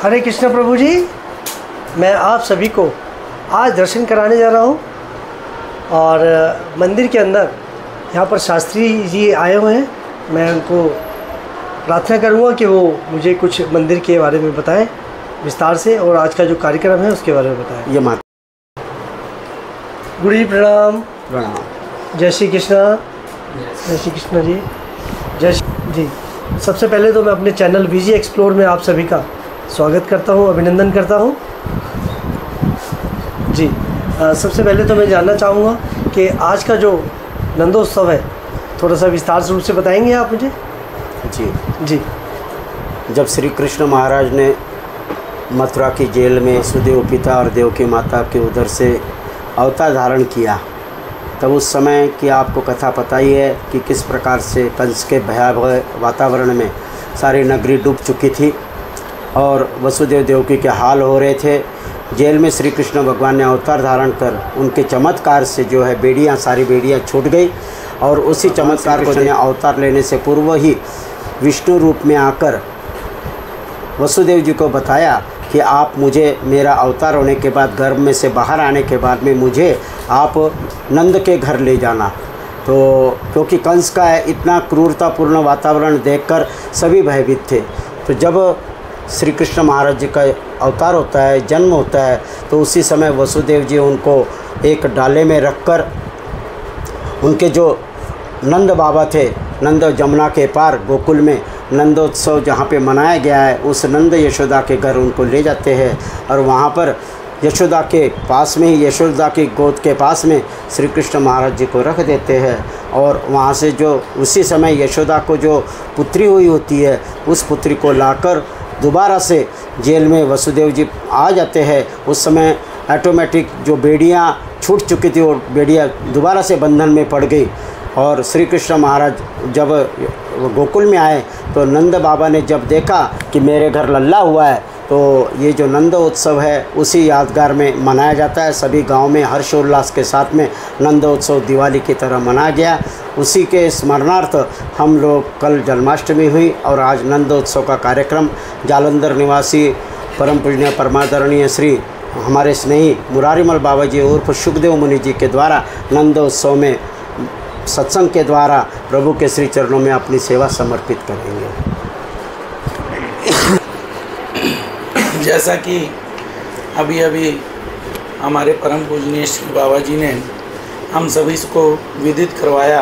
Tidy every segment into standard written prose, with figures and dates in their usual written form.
हरे कृष्ण प्रभु जी, मैं आप सभी को आज दर्शन कराने जा रहा हूँ और मंदिर के अंदर यहाँ पर शास्त्री जी आए हुए हैं। मैं उनको प्रार्थना करूँगा कि वो मुझे कुछ मंदिर के बारे में बताएं विस्तार से और आज का जो कार्यक्रम है उसके बारे में बताएं। ये माता गुरु जी प्रणाम। प्रणाम। जय श्री कृष्णा। जय श्री कृष्णा जी। जी, सबसे पहले तो मैं अपने चैनल वीजी एक्सप्लोर में आप सभी का स्वागत करता हूं, अभिनंदन करता हूं जी। सबसे पहले तो मैं जानना चाहूँगा कि आज का जो नंदोत्सव है थोड़ा सा विस्तार रूप से बताएंगे आप मुझे? जी। जब श्री कृष्ण महाराज ने मथुरा की जेल में सुदेव पिता और देवकी माता के उधर से अवतार धारण किया, तब उस समय की आपको कथा पता ही है कि किस प्रकार से कंस के भयावह वातावरण में सारी नगरी डूब चुकी थी और वसुदेव देवकी के हाल हो रहे थे। जेल में श्री कृष्ण भगवान ने अवतार धारण कर उनके चमत्कार से जो है सारी बेड़ियाँ छूट गई और उसी चमत्कार को ने अवतार लेने से पूर्व ही विष्णु रूप में आकर वसुदेव जी को बताया कि आप मुझे मेरा अवतार होने के बाद गर्भ में से बाहर आने के बाद में मुझे आप नंद के घर ले जाना। तो क्योंकि कंस का इतना क्रूरतापूर्ण वातावरण देखकर सभी भयभीत थे। तो जब श्री कृष्ण महाराज जी का अवतार होता है, जन्म होता है, तो उसी समय वसुदेव जी उनको एक डाले में रखकर उनके जो नंद बाबा थे, नंद जमुना के पार गोकुल में नंदोत्सव जहाँ पे मनाया गया है, उस नंद यशोदा के घर उनको ले जाते हैं और वहाँ पर यशोदा के पास में ही, यशोदा की गोद के पास में श्री कृष्ण महाराज जी को रख देते हैं और वहाँ से जो उसी समय यशोदा को जो पुत्री हुई होती है उस पुत्री को लाकर दोबारा से जेल में वसुदेव जी आ जाते हैं। उस समय ऑटोमेटिक जो बेड़ियाँ छूट चुकी थी वो बेड़ियाँ दोबारा से बंधन में पड़ गई और श्री कृष्ण महाराज जब गोकुल में आए तो नंद बाबा ने जब देखा कि मेरे घर लल्ला हुआ है, तो ये जो नंद उत्सव है उसी यादगार में मनाया जाता है। सभी गांव में हर्षोल्लास के साथ में नंद उत्सव दिवाली की तरह मनाया गया। उसी के स्मरणार्थ हम लोग कल जन्माष्टमी हुई और आज नंद उत्सव का कार्यक्रम जालंधर निवासी परम पूजनीय परमादरणीय श्री हमारे स्नेही मुरारीमल बाबा जी उर्फ सुखदेव मुनि जी के द्वारा नंद उत्सव में सत्संग के द्वारा प्रभु के श्री चरणों में अपनी सेवा समर्पित करेंगे। जैसा कि अभी अभी हमारे परम पूजनीय श्री बाबा जी ने हम सभी को विदित करवाया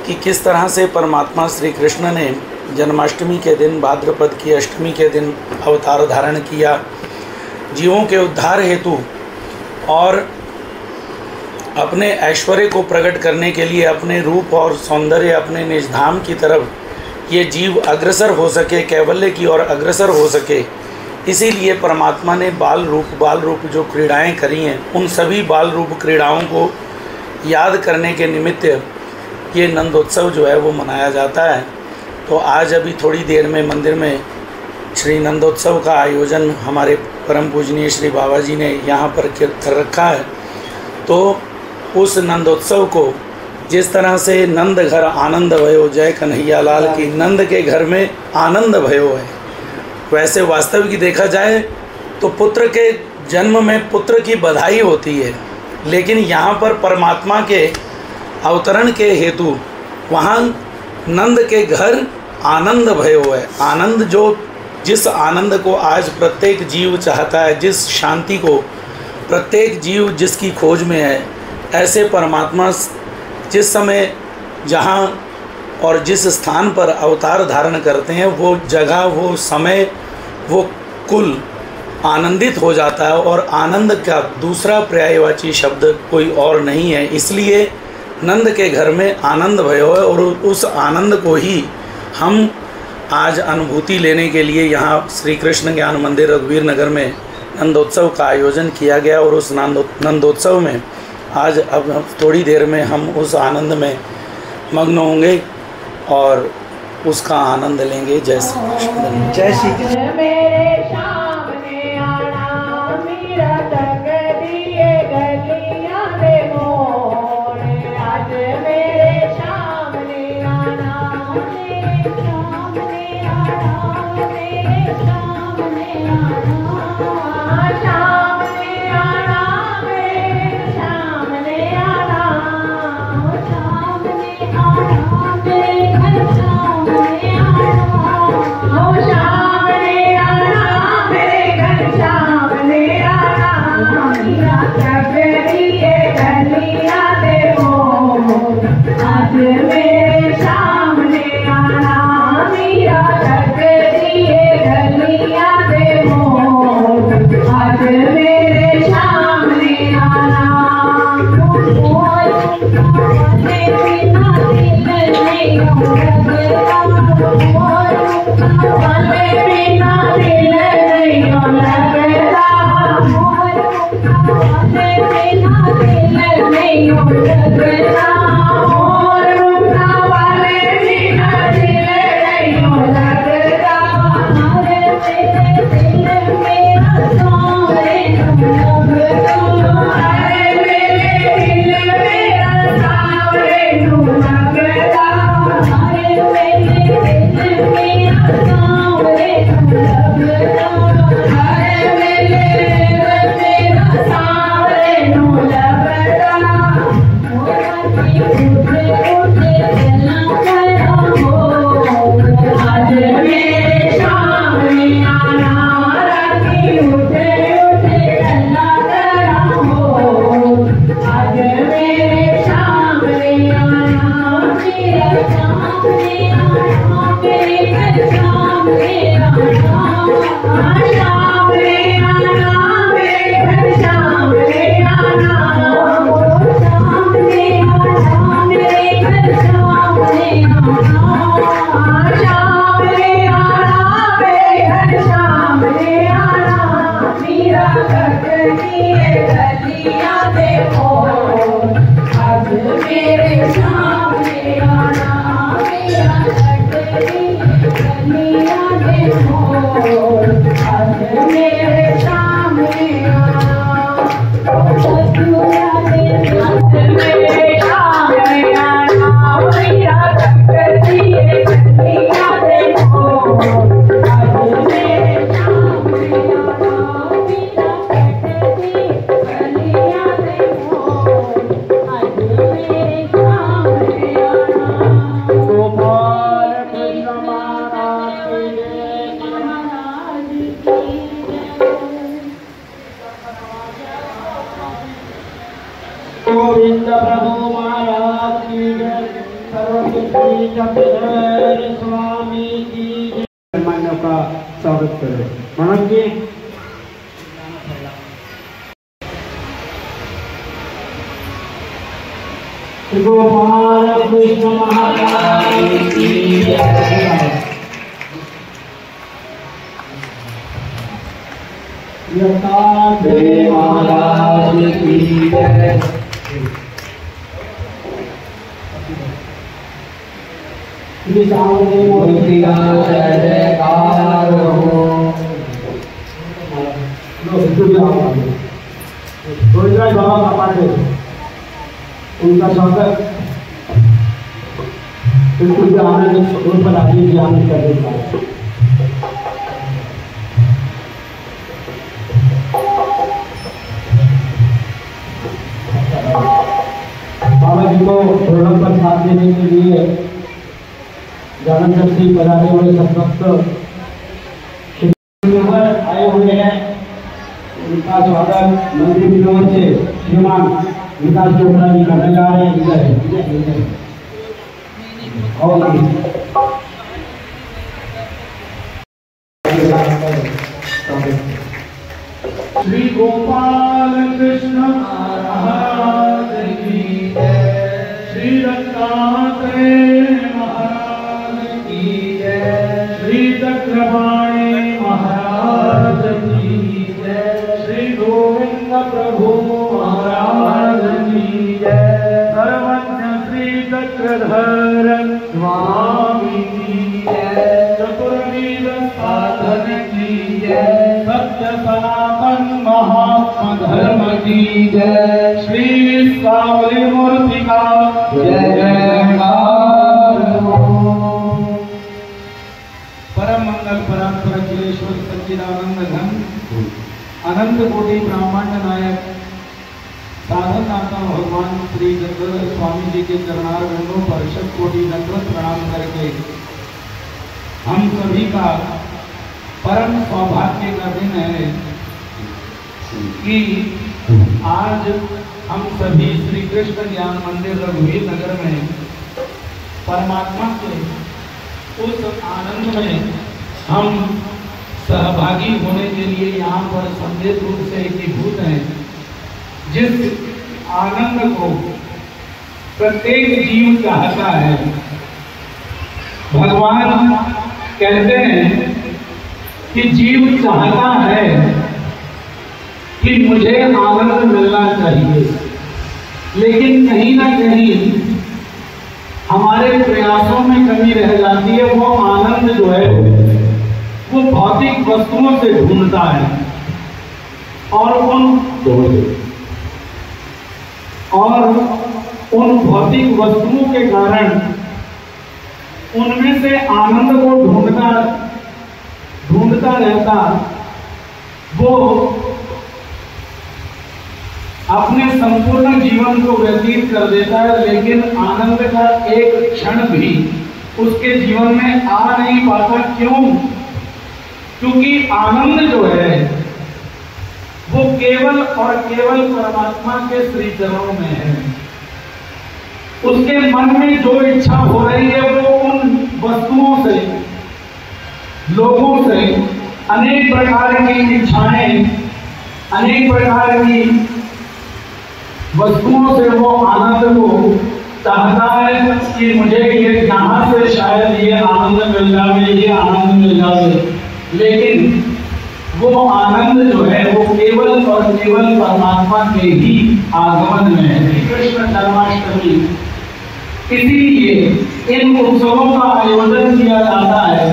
कि किस तरह से परमात्मा श्री कृष्ण ने जन्माष्टमी के दिन, भाद्रपद की अष्टमी के दिन अवतार धारण किया जीवों के उद्धार हेतु और अपने ऐश्वर्य को प्रकट करने के लिए, अपने रूप और सौंदर्य, अपने निज धाम की तरफ ये जीव अग्रसर हो सके, कैवल्य की ओर अग्रसर हो सके। इसीलिए परमात्मा ने बाल रूप जो क्रीड़ाएं करी हैं, उन सभी बाल रूप क्रीड़ाओं को याद करने के निमित्त ये नंदोत्सव जो है वो मनाया जाता है। तो आज अभी थोड़ी देर में मंदिर में श्री नंदोत्सव का आयोजन हमारे परम पूजनीय श्री बाबा जी ने यहाँ पर कर रखा है। तो उस नंदोत्सव को जिस तरह से नंद घर आनंद भयो, जय कन्हैया लाल की, नंद के घर में आनंद भयो है, वैसे वास्तविक देखा जाए तो पुत्र के जन्म में पुत्र की बधाई होती है, लेकिन यहाँ पर परमात्मा के अवतरण के हेतु वहाँ नंद के घर आनंद भयो है। आनंद जिस आनंद को आज प्रत्येक जीव चाहता है, जिस शांति को प्रत्येक जीव जिसकी खोज में है, ऐसे परमात्मा जिस समय जहाँ और जिस स्थान पर अवतार धारण करते हैं वो जगह, वो समय, वो कुल आनंदित हो जाता है और आनंद का दूसरा पर्यायवाची शब्द कोई और नहीं है। इसलिए नंद के घर में आनंद भयो है और उस आनंद को ही हम आज अनुभूति लेने के लिए यहाँ श्री कृष्ण ज्ञान मंदिर रघुवीर नगर में नंदोत्सव का आयोजन किया गया और उस नंदोत्सव में आज अब थोड़ी देर में हम उस आनंद में मग्न होंगे और उसका आनंद लेंगे। जय श्री कृष्ण। जय श्री कृष्ण। Yeah. मेरे सामने आना मीरा करती है गलियां दे मोर, आज मेरे सामने आना मोर वाले बिना दिल नहीं लगता, मोर वाले बिना दिल नहीं लगता, मोर वाले बिना दिल नहीं लगता, मोर वाले बिना दिल नहीं लगता, हमारे तेरे दिल मेरा सारे लगता, हमारे मेरे दिल मेरा सारे लगता, हमारे मेरे दिल मेरा सारे लगता, हमारे मेरे दिल मेरा सारे लगता, आज मेरे सामने आना राती उठे उठे गल्ला करा हो, आज मेरे सामने आना मेरे सामने आना मेरे सामने आना, सामने आना मेरे सामने आना, सामने आना मेरे सामने आना, सामने आना मेरे सामने आना, मीरा करती है गलियां दे मोर, आज मेरे सामने आना मीरा करती है गलियां दे मोर, आज मेरे सामने आना, सतुरा दे मेरे सामने आना मीरा करती है गलियां दे मोर, आज मेरे सामने आना मीरा करती है गलियां दे मोर, आज मेरे सामने आना। गोपाल कृष्ण महाराज की जय, महाराज की जय। गोविंद प्रभु महाराज की जय, सरस्वती चंद्र स्वामी की जय। मान्य का स्वागत करें मनोज जी। गोपाल कृष्ण महाराज की जय। दत्तात्रेय महाराज की जय। श्री सावली मूर्ति का जय जयकार हो। गोविंदराज बाबा का पाठ है, उनका स्वागत बिल्कुल आनंद पर आदमी जी आनंद कर देता है। बाबा जी को ढोलक पर साथ देने के लिए जालंधर से पधारे हुए संत आए हुए हैं, उनका स्वागत मंदिर की ओर से श्रीमान विकास चोपड़ा जी करने जा रहे हैं। श्री गोपाल कृष्ण महाराज की जय, श्री दत्तात्रेय महाराज की जय, श्री चक्रपाणि महाराज की जय, श्री गोविंद प्रभु महाराज की जय, सर्वज्ञ श्री चक्रधर स्वामी की जय, चतुर्वेद साधन की जय, सत्य सनातन महात्मा धर्म की जय, श्री सावली मूर्ति का जय जयकार हो। परम मंगल परम अखिलेश्वर सच्चिदानंद घन अनंत कोटि ब्रह्मांड नायक साधनदाता भगवान श्री गंगाधर स्वामी जी के चरणार गंगों पर शत कोटि दंडवत प्रणाम करके हम सभी का परम सौभाग्य का दिन है कि आज हम सभी श्री कृष्ण ज्ञान मंदिर रघुवीर नगर में परमात्मा के उस आनंद में हम सहभागी होने के लिए यहाँ पर संदेश रूप से एकीभूत हैं। जिस आनंद को प्रत्येक जीव चाहता है, भगवान कहते हैं कि जीव चाहता है कि मुझे आनंद मिलना चाहिए, लेकिन कहीं ना कहीं हमारे प्रयासों में कमी रह जाती है। वो आनंद जो है वो भौतिक वस्तुओं से ढूंढता है और उन भौतिक वस्तुओं के कारण उनमें से आनंद को ढूंढता रहता, वो अपने संपूर्ण जीवन को व्यतीत कर देता है, लेकिन आनंद का एक क्षण भी उसके जीवन में आ नहीं पाता। क्यों? क्योंकि आनंद जो है वो केवल और केवल परमात्मा के श्री चरणों में है। उसके मन में जो इच्छा हो रही है वो उन वस्तुओं से, लोगों से, अनेक प्रकार की इच्छाएं, अनेक प्रकार की वस्तुओं से वो आनंद को चाहता है कि मुझे ये यहाँ से शायद ये आनंद मिल जाए, ये आनंद मिल जाए। लेकिन वो आनंद जो है वो केवल और केवल परमात्मा के ही आगमन में है। कृष्ण जन्माष्टमी, इसीलिए इन उत्सवों का आयोजन किया जाता है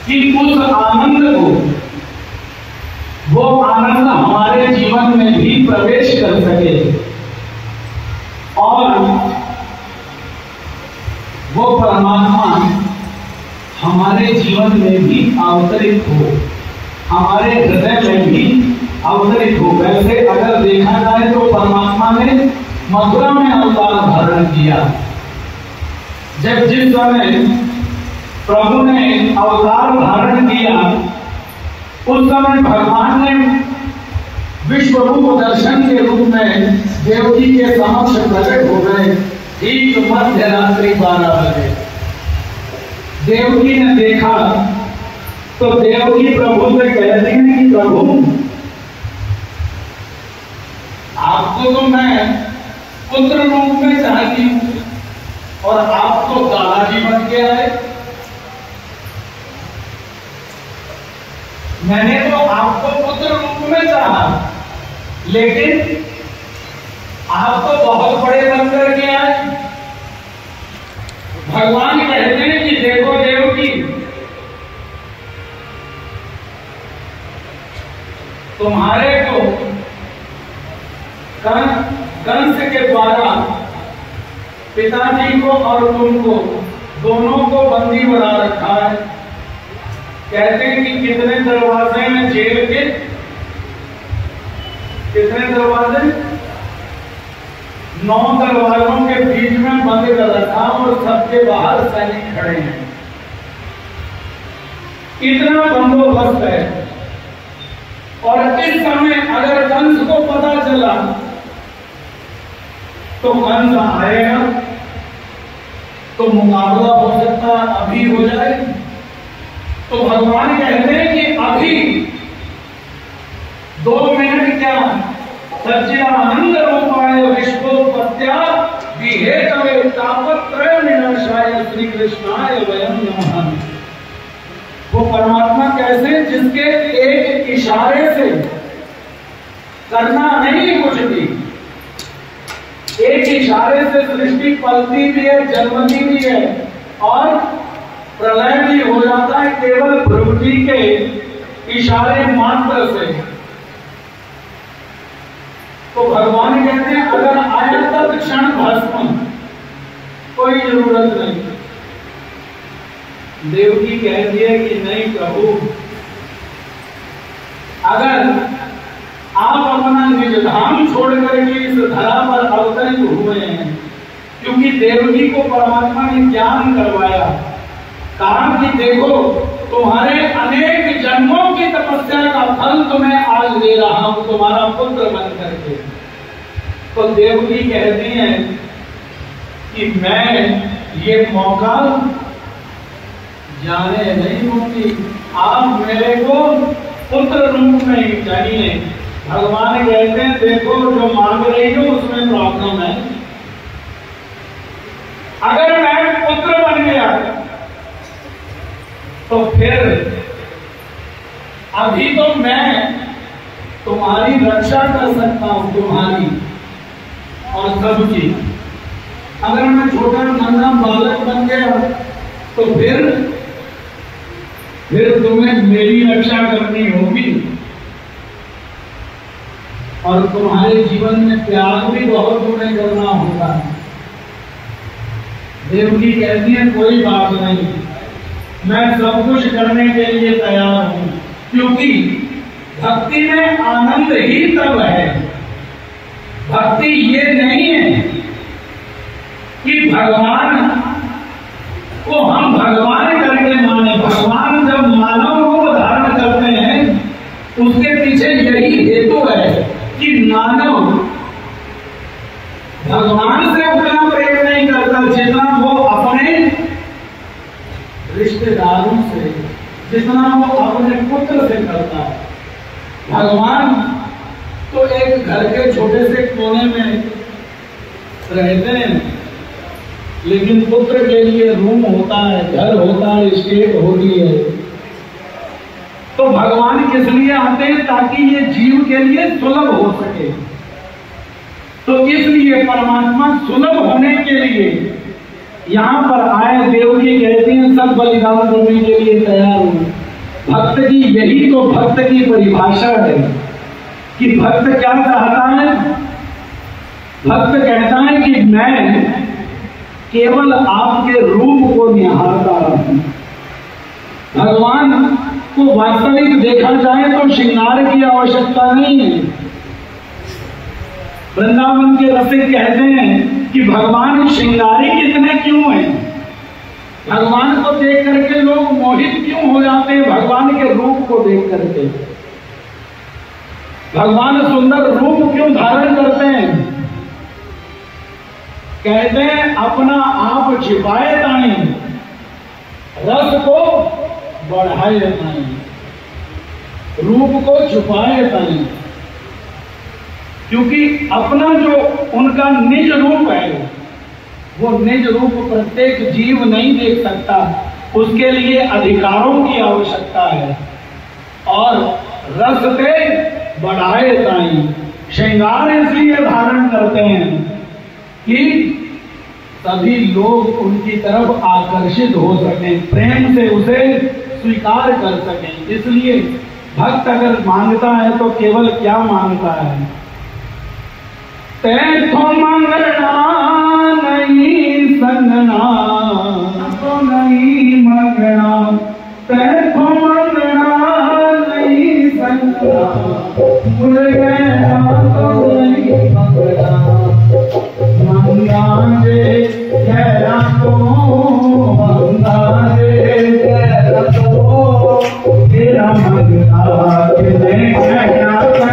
कि उस आनंद को, वो आनंद हमारे जीवन में भी प्रवेश कर सके और वो परमात्मा हमारे जीवन में भी अवतरित हो, हमारे हृदय में भी अवतरित हो। वैसे अगर देखा जाए तो परमात्मा ने मथुरा में अवतार धारण किया। जब जिस समय प्रभु ने अवतार धारण किया उस समय भगवान ने विश्वरूप दर्शन के रूप में देवकी के समक्ष प्रकट हो गए। ठीक मध्य रात्रि 12 बजे देवकी ने देखा तो देवकी प्रभु से कहती है कि प्रभु, आपको तो मैं पुत्र रूप में चाहती हूं और आप तो दादाजी बन के आए। मैंने तो आपको पुत्र रूप में चाहा, लेकिन आप तो बहुत बड़े बनकर के आए। भगवान कहते हैं कि देखो देवकी, तुम्हारे को कंस के द्वारा पिताजी को और तुमको दोनों को बंदी बना रखा है। कहते हैं कि कितने दरवाजे हैं जेल के, कितने दरवाजे? 9 दरवाजों के बीच में बंद कर रखा और सबके बाहर सैनिक खड़े हैं। इतना बंदोबस्त है। और इस समय अगर कंस को पता चला तो कंस आएगा तो मुकाबला हो सकता अभी हो जाए। तो भगवान कहते हैं कि अभी 2 मिनट क्या, सच्चिदानंद रूपाय विश्वोत्पत्त्या विहेतवे तापत्रय विनाशाय श्री कृष्णाय वयं नमः। वो परमात्मा कैसे, जिसके एक इशारे से करना नहीं कुछ भी, एक इशारे से सृष्टि पलती भी है, जन्मती भी है और प्रलय भी हो जाता है केवल प्रवृत्ति के इशारे मात्र से। तो भगवान कहते हैं अगर आया तत्क्षण भस्म, कोई जरूरत नहीं। देवकी कहती है कि नहीं प्रभु, अगर आप अपना निज धाम छोड़ करके इस धरा पर अवतरित हुए हैं, क्योंकि देवकी को परमात्मा ने ज्ञान करवाया, कहा कि देखो तुम्हारे अनेक जन्मों की तपस्या का फल तुम्हें आज दे रहा हूं तुम्हारा पुत्र बन करके। तो देवकी कहती है कि मैं ये मौका जाने नहीं होती। आप मेरे को पुत्र रूप में ही चाहिए। भगवान कहते हैं देखो जो मांग रही हो उसमें प्रॉब्लम है। अगर मैं पुत्र बन गया तो फिर अभी तो मैं तुम्हारी रक्षा कर सकता हूं, तुम्हारी और सबकी। अगर मैं छोटा नन्हा बालक बन गया तो फिर तुम्हें मेरी रक्षा करनी होगी और तुम्हारे जीवन में त्याग भी बहुत तुम्हें करना होगा। देवकी कहती है कोई बात नहीं, मैं सब कुछ करने के लिए तैयार हूं, क्योंकि भक्ति में आनंद ही तब है। भक्ति ये नहीं है कि भगवान को हम भगवान करके माने। भगवान जब मानव रूप धारण करते हैं उसके पीछे यही हेतु है कि मानव भगवान से उतना प्रेम नहीं करता जितना वो अपने रिश्तेदारों से, जितना वो अपने पुत्र से करता है। भगवान तो एक घर के छोटे से कोने में रहते हैं, लेकिन पुत्र के लिए रूम होता है, घर होता है, स्टेट होती है। तो भगवान किस लिए आते हैं? ताकि ये जीव के लिए सुलभ हो सके। तो इसलिए परमात्मा सुलभ होने के लिए यहाँ पर आए। देवकी कहती हैं सब बलिदान करने के लिए तैयार हूं। भक्त की यही तो भक्त की परिभाषा है कि भक्त क्या चाहता है। भक्त कहता है कि मैं केवल आपके रूप को निहारता हूं। भगवान को वास्तविक देखा जाए तो श्रृंगार की आवश्यकता नहीं है। वृंदावन के रसिक कहते हैं कि भगवान श्रृंगारी कितने क्यों हैं, भगवान को देख करके लोग मोहित क्यों हो जाते हैं। भगवान के रूप को देख करके भगवान सुंदर रूप क्यों धारण करते हैं। कहते हैं अपना आप छिपाए ताई, रस को बढ़ाए ताई, रूप को छुपाए ताई। क्योंकि अपना जो उनका निज रूप है वो निज रूप प्रत्येक जीव नहीं देख सकता, उसके लिए अधिकारों की आवश्यकता है। और रस से बढ़ाए ताई, श्रृंगार इसलिए धारण करते हैं कि सभी लोग उनकी तरफ आकर्षित हो सकें, प्रेम से उसे स्वीकार कर सकें। इसलिए भक्त अगर मांगता है तो केवल क्या मांगता है? तैथो मंगना नहीं संगना, तो नहीं मंगना, तैथो मंगना नहीं संगना, मुर्गना तो नहीं मंगना, मंगा दे गहरा को, मंगा दे गहरा को, तेरा मंगना कितने गहरा कर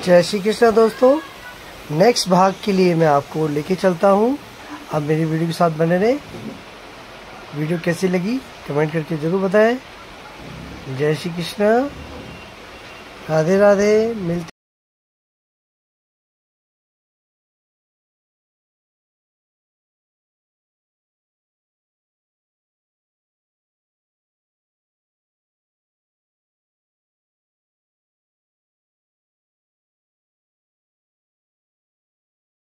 जय श्री कृष्ण। दोस्तों, नेक्स्ट भाग के लिए मैं आपको लेके चलता हूँ। आप मेरी वीडियो के साथ बने रहें। वीडियो कैसी लगी कमेंट करके ज़रूर बताएं। जय श्री कृष्ण, राधे राधे। मिलते